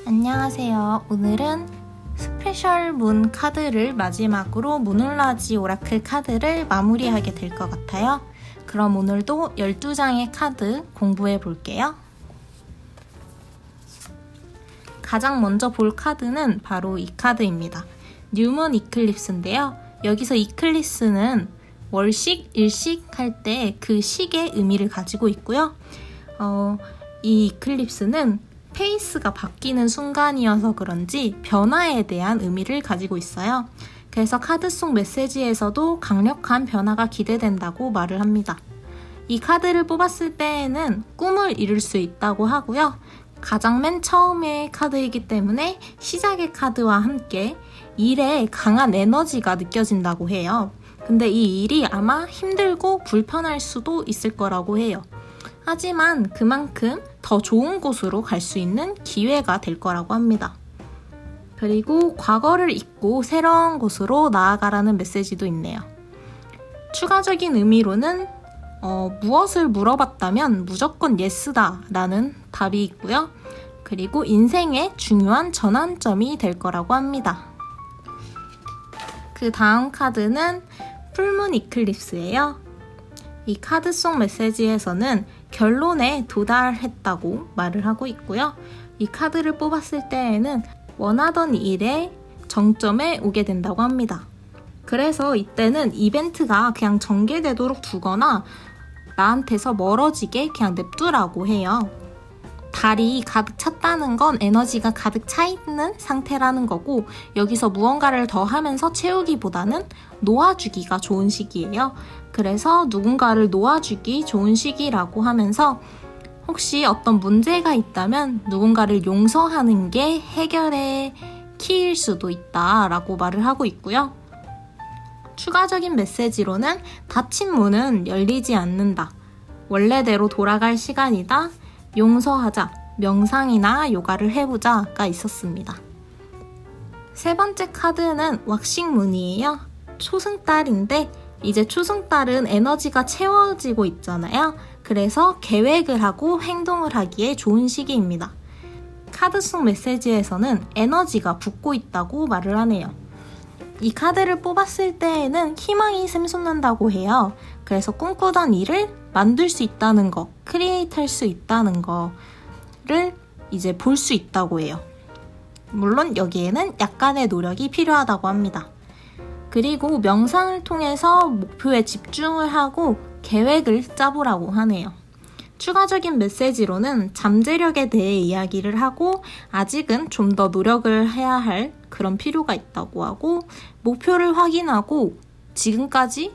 안녕하세요. 오늘은 스페셜 문 카드를 마지막으로 무놀라지 오라클 카드를 마무리하게 될 것 같아요. 그럼 오늘도 12장의 카드 공부해 볼게요. 가장 먼저 볼 카드는 바로 이 카드입니다. 뉴문 이클립스인데요. 여기서 이클립스는 월식, 일식 할 때 그 식의 의미를 가지고 있고요. 이 이클립스는 페이스가 바뀌는 순간이어서 그런지 변화에 대한 의미를 가지고 있어요. 그래서 카드 속 메시지에서도 강력한 변화가 기대된다고 말을 합니다. 이 카드를 뽑았을 때에는 꿈을 이룰 수 있다고 하고요. 가장 맨 처음의 카드이기 때문에 시작의 카드와 함께 일에 강한 에너지가 느껴진다고 해요. 근데 이 일이 아마 힘들고 불편할 수도 있을 거라고 해요. 하지만 그만큼 더 좋은 곳으로 갈 수 있는 기회가 될 거라고 합니다. 그리고 과거를 잊고 새로운 곳으로 나아가라는 메시지도 있네요. 추가적인 의미로는 무엇을 물어봤다면 무조건 예스다 라는 답이 있고요. 그리고 인생의 중요한 전환점이 될 거라고 합니다. 그 다음 카드는 풀문 이클립스예요. 이 카드 속 메시지에서는 결론에 도달했다고 말을 하고 있고요. 이 카드를 뽑았을 때에는 원하던 일의 정점에 오게 된다고 합니다. 그래서 이때는 이벤트가 그냥 전개되도록 두거나 나한테서 멀어지게 그냥 냅두라고 해요. 달이 가득 찼다는 건 에너지가 가득 차 있는 상태라는 거고, 여기서 무언가를 더 하면서 채우기보다는 놓아주기가 좋은 시기예요. 그래서 누군가를 놓아주기 좋은 시기라고 하면서 혹시 어떤 문제가 있다면 누군가를 용서하는 게 해결의 키일 수도 있다라고 말을 하고 있고요. 추가적인 메시지로는 닫힌 문은 열리지 않는다. 원래대로 돌아갈 시간이다. 용서하자. 명상이나 요가를 해보자가 있었습니다. 세 번째 카드는 왁싱문이에요. 초승달인데 이제 초승달은 에너지가 채워지고 있잖아요. 그래서 계획을 하고 행동을 하기에 좋은 시기입니다. 카드 속 메시지에서는 에너지가 붓고 있다고 말을 하네요. 이 카드를 뽑았을 때에는 희망이 샘솟는다고 해요. 그래서 꿈꾸던 일을 만들 수 있다는 거, 크리에이트 할 수 있다는 거를 이제 볼 수 있다고 해요. 물론 여기에는 약간의 노력이 필요하다고 합니다. 그리고 명상을 통해서 목표에 집중을 하고 계획을 짜보라고 하네요. 추가적인 메시지로는 잠재력에 대해 이야기를 하고 아직은 좀 더 노력을 해야 할 그런 필요가 있다고 하고, 목표를 확인하고 지금까지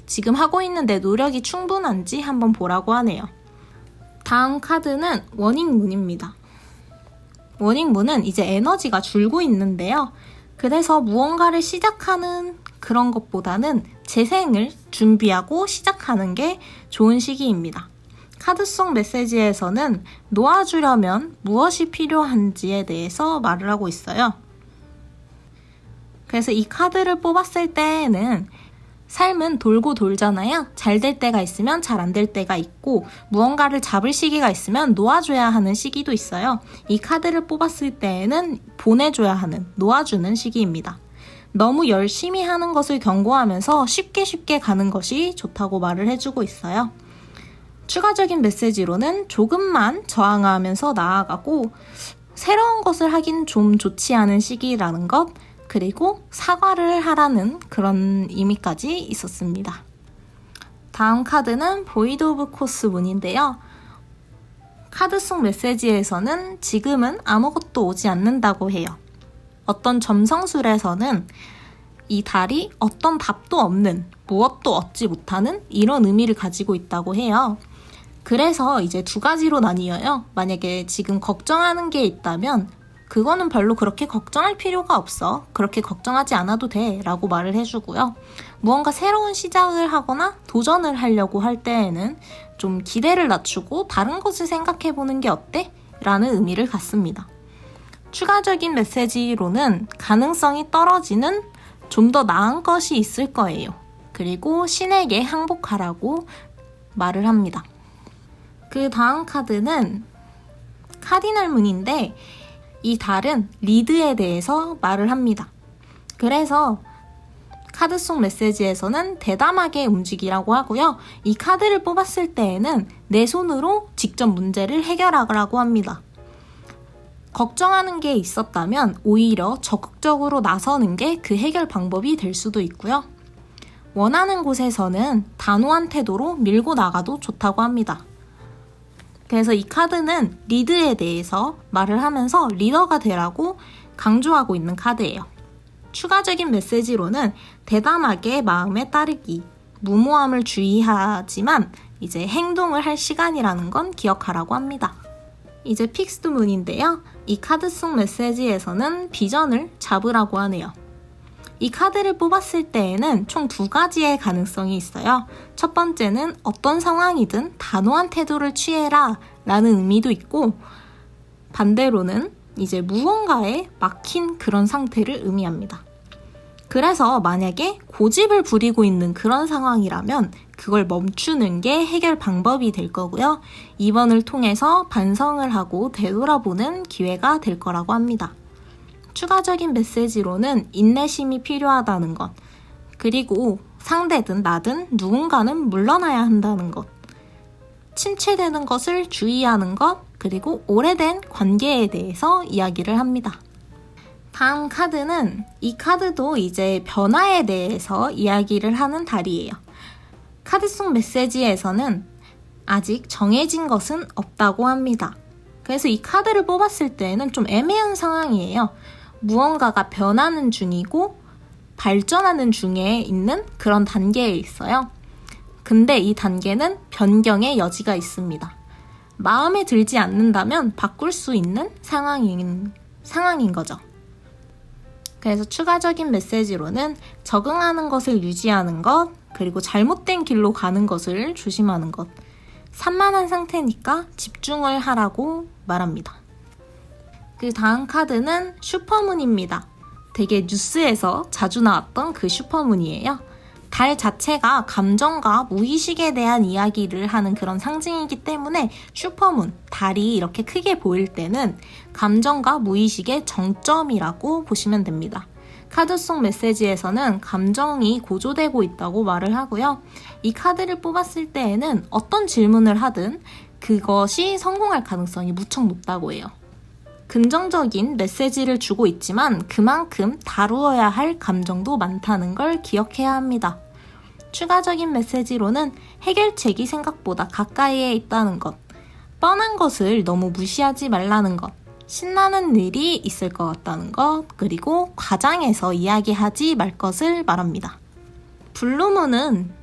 지금 하고 있는 내 노력이 충분한지 한번 보라고 하네요. 다음 카드는 워닝문입니다. 워닝문은 이제 에너지가 줄고 있는데요. 그래서 무언가를 시작하는 그런 것보다는 재생을 준비하고 시작하는 게 좋은 시기입니다. 카드 속 메시지에서는 놓아주려면 무엇이 필요한지에 대해서 말을 하고 있어요. 그래서 이 카드를 뽑았을 때에는 삶은 돌고 돌잖아요. 잘 될 때가 있으면 잘 안 될 때가 있고, 무언가를 잡을 시기가 있으면 놓아줘야 하는 시기도 있어요. 이 카드를 뽑았을 때에는 보내줘야 하는, 놓아주는 시기입니다. 너무 열심히 하는 것을 경고하면서 쉽게 가는 것이 좋다고 말을 해주고 있어요. 추가적인 메시지로는 조금만 저항하면서 나아가고, 새로운 것을 하긴 좀 좋지 않은 시기라는 것, 그리고 사과를 하라는 그런 의미까지 있었습니다. 다음 카드는 보이드 오브 코스 문인데요. 카드 속 메시지에서는 지금은 아무것도 오지 않는다고 해요. 어떤 점성술에서는 이 달이 어떤 답도 없는, 무엇도 얻지 못하는 이런 의미를 가지고 있다고 해요. 그래서 이제 두 가지로 나뉘어요. 만약에 지금 걱정하는 게 있다면 그거는 별로 그렇게 걱정할 필요가 없어. 그렇게 걱정하지 않아도 돼 라고 말을 해주고요. 무언가 새로운 시작을 하거나 도전을 하려고 할 때에는 좀 기대를 낮추고 다른 것을 생각해보는 게 어때? 라는 의미를 갖습니다. 추가적인 메시지로는 가능성이 떨어지는 좀 더 나은 것이 있을 거예요. 그리고 신에게 항복하라고 말을 합니다. 그 다음 카드는 카디널 문인데 이 달은 리드에 대해서 말을 합니다. 그래서 카드 속 메시지에서는 대담하게 움직이라고 하고요. 이 카드를 뽑았을 때에는 내 손으로 직접 문제를 해결하라고 합니다. 걱정하는 게 있었다면 오히려 적극적으로 나서는 게 그 해결 방법이 될 수도 있고요. 원하는 곳에서는 단호한 태도로 밀고 나가도 좋다고 합니다. 그래서 이 카드는 리드에 대해서 말을 하면서 리더가 되라고 강조하고 있는 카드예요. 추가적인 메시지로는 대담하게 마음에 따르기, 무모함을 주의하지만 이제 행동을 할 시간이라는 건 기억하라고 합니다. 이제 픽스드 문인데요. 이 카드 속 메시지에서는 비전을 잡으라고 하네요. 이 카드를 뽑았을 때에는 총 2가지의 가능성이 있어요. 첫 번째는 어떤 상황이든 단호한 태도를 취해라 라는 의미도 있고, 반대로는 이제 무언가에 막힌 그런 상태를 의미합니다. 그래서 만약에 고집을 부리고 있는 그런 상황이라면 그걸 멈추는 게 해결 방법이 될 거고요. 이번을 통해서 반성을 하고 되돌아보는 기회가 될 거라고 합니다. 추가적인 메시지로는 인내심이 필요하다는 것, 그리고 상대든 나든 누군가는 물러나야 한다는 것, 침체되는 것을 주의하는 것, 그리고 오래된 관계에 대해서 이야기를 합니다. 다음 카드는 이 카드도 이제 변화에 대해서 이야기를 하는 달이에요. 카드 속 메시지에서는 아직 정해진 것은 없다고 합니다. 그래서 이 카드를 뽑았을 때는 좀 애매한 상황이에요. 무언가가 변하는 중이고 발전하는 중에 있는 그런 단계에 있어요. 근데 이 단계는 변경의 여지가 있습니다. 마음에 들지 않는다면 바꿀 수 있는 상황인 거죠. 그래서 추가적인 메시지로는 적응하는 것을 유지하는 것, 그리고 잘못된 길로 가는 것을 조심하는 것, 산만한 상태니까 집중을 하라고 말합니다. 그 다음 카드는 슈퍼문입니다. 되게 뉴스에서 자주 나왔던 그 슈퍼문이에요. 달 자체가 감정과 무의식에 대한 이야기를 하는 그런 상징이기 때문에 슈퍼문, 달이 이렇게 크게 보일 때는 감정과 무의식의 정점이라고 보시면 됩니다. 카드 속 메시지에서는 감정이 고조되고 있다고 말을 하고요. 이 카드를 뽑았을 때에는 어떤 질문을 하든 그것이 성공할 가능성이 무척 높다고 해요. 긍정적인 메시지를 주고 있지만 그만큼 다루어야 할 감정도 많다는 걸 기억해야 합니다. 추가적인 메시지로는 해결책이 생각보다 가까이에 있다는 것, 뻔한 것을 너무 무시하지 말라는 것, 신나는 일이 있을 것 같다는 것, 그리고 과장해서 이야기하지 말 것을 말합니다. 블루문은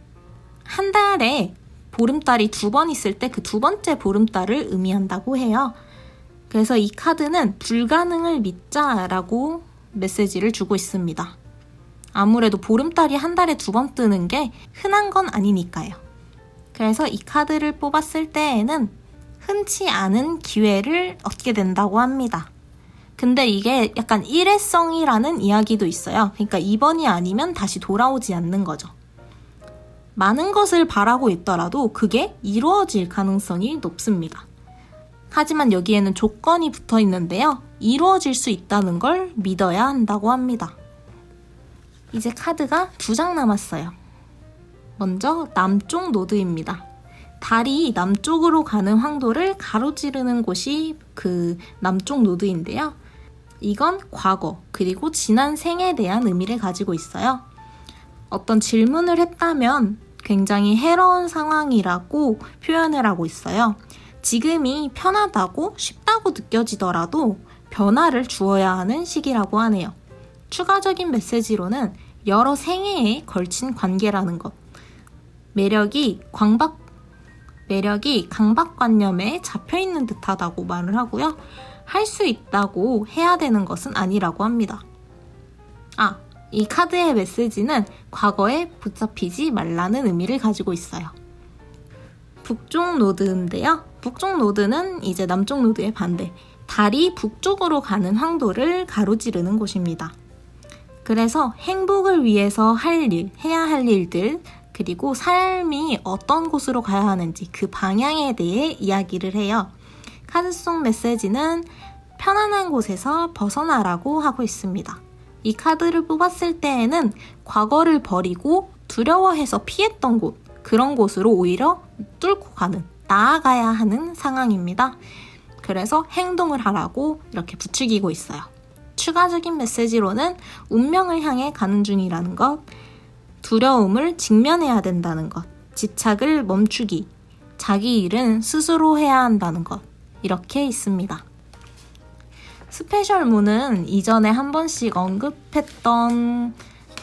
한 달에 보름달이 2번 있을 때 그 2번째 보름달을 의미한다고 해요. 그래서 이 카드는 불가능을 믿자라고 메시지를 주고 있습니다. 아무래도 보름달이 한 달에 2번 뜨는 게 흔한 건 아니니까요. 그래서 이 카드를 뽑았을 때에는 흔치 않은 기회를 얻게 된다고 합니다. 근데 이게 약간 일회성이라는 이야기도 있어요. 그러니까 이번이 아니면 다시 돌아오지 않는 거죠. 많은 것을 바라고 있더라도 그게 이루어질 가능성이 높습니다. 하지만 여기에는 조건이 붙어 있는데요. 이루어질 수 있다는 걸 믿어야 한다고 합니다. 이제 카드가 2장 남았어요. 먼저 남쪽 노드입니다. 달이 남쪽으로 가는 황도를 가로지르는 곳이 그 남쪽 노드인데요. 이건 과거 그리고 지난 생에 대한 의미를 가지고 있어요. 어떤 질문을 했다면 굉장히 해로운 상황이라고 표현을 하고 있어요. 지금이 편하다고 쉽다고 느껴지더라도 변화를 주어야 하는 시기라고 하네요. 추가적인 메시지로는 여러 생애에 걸친 관계라는 것, 매력이 강박관념에 잡혀있는 듯하다고 말을 하고요. 할 수 있다고 해야 되는 것은 아니라고 합니다. 이 카드의 메시지는 과거에 붙잡히지 말라는 의미를 가지고 있어요. 북쪽 노드인데요. 북쪽 노드는 이제 남쪽 노드의 반대, 달이 북쪽으로 가는 황도를 가로지르는 곳입니다. 그래서 행복을 위해서 해야 할 일들, 그리고 삶이 어떤 곳으로 가야 하는지 그 방향에 대해 이야기를 해요. 카드 속 메시지는 편안한 곳에서 벗어나라고 하고 있습니다. 이 카드를 뽑았을 때에는 과거를 버리고 두려워해서 피했던 곳, 그런 곳으로 오히려 뚫고 가는, 나아가야 하는 상황입니다. 그래서 행동을 하라고 이렇게 부추기고 있어요. 추가적인 메시지로는 운명을 향해 가는 중이라는 것, 두려움을 직면해야 된다는 것, 집착을 멈추기, 자기 일은 스스로 해야 한다는 것, 이렇게 있습니다. 스페셜문은 이전에 한 번씩 언급했던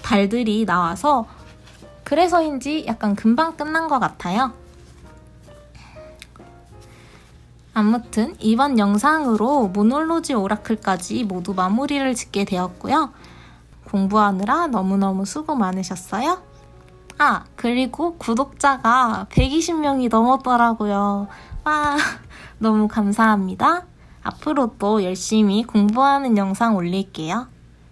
달들이 나와서 그래서인지 약간 금방 끝난 것 같아요. 아무튼 이번 영상으로 모놀로지 오라클까지 모두 마무리를 짓게 되었고요. 공부하느라 너무너무 수고 많으셨어요. 그리고 구독자가 120명이 넘었더라고요. 와, 너무 감사합니다. 앞으로 또 열심히 공부하는 영상 올릴게요.